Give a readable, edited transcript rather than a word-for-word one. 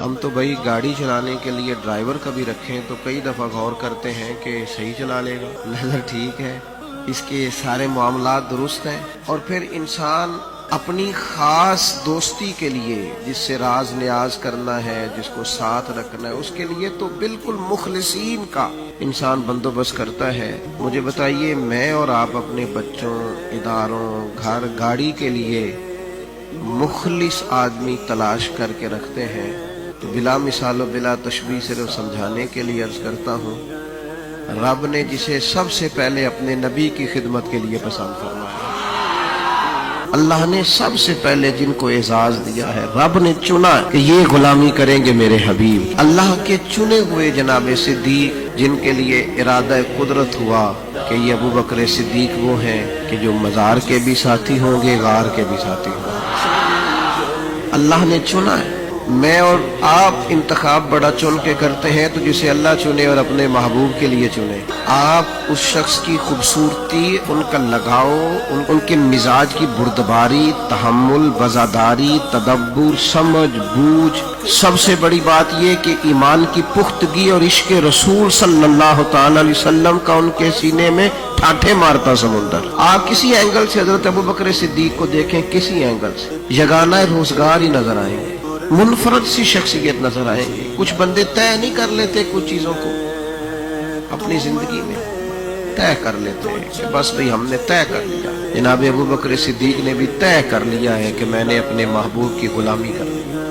ہم تو بھائی گاڑی چلانے کے لیے ڈرائیور کا بھی رکھیں تو کئی دفعہ غور کرتے ہیں کہ صحیح چلا لے گا، نظر ٹھیک ہے، اس کے سارے معاملات درست ہیں، اور پھر انسان اپنی خاص دوستی کے لیے جس سے راز نیاز کرنا ہے، جس کو ساتھ رکھنا ہے، اس کے لیے تو بالکل مخلصین کا انسان بندوبست کرتا ہے۔ مجھے بتائیے، میں اور آپ اپنے بچوں، اداروں، گھر، گاڑی کے لیے مخلص آدمی تلاش کر کے رکھتے ہیں تو بلا مثال و بلا تشبیہ صرف سمجھانے کے لیے عرض کرتا ہوں، رب نے جسے سب سے پہلے اپنے نبی کی خدمت کے لیے پسند فرمایا، اللہ نے سب سے پہلے جن کو اعزاز دیا ہے، رب نے چنا کہ یہ غلامی کریں گے میرے حبیب، اللہ کے چنے ہوئے جناب صدیق، جن کے لیے ارادہ قدرت ہوا کہ یہ ابو بکر صدیق وہ ہیں کہ جو مزار کے بھی ساتھی ہوں گے، غار کے بھی ساتھی ہوں گے، اللہ نے چنا ہے۔ میں اور آپ انتخاب بڑا چن کے کرتے ہیں تو جسے اللہ چنے اور اپنے محبوب کے لیے چنے، آپ اس شخص کی خوبصورتی، ان کا لگاؤ، ان کے مزاج کی بردباری، تحمل، وزاداری، تدبر، سمجھ، بوجھ، سب سے بڑی بات یہ کہ ایمان کی پختگی اور عشق رسول صلی اللہ تعالی علیہ وسلم کا ان کے سینے میں ٹھاٹھے مارتا سمندر۔ آپ کسی اینگل سے حضرت ابو بکر صدیق کو دیکھیں، کسی اینگل سے یگانہ روزگار ہی نظر آئیں گے، منفرد سی شخصیت نظر آئیں گے۔ کچھ بندے طے نہیں کر لیتے کچھ چیزوں کو اپنی زندگی میں، طے کر لیتے ہیں کہ بس بھئی ہم نے طے کر لیا۔ جناب ابو بکر صدیق نے بھی طے کر لیا ہے کہ میں نے اپنے محبوب کی غلامی کرنی۔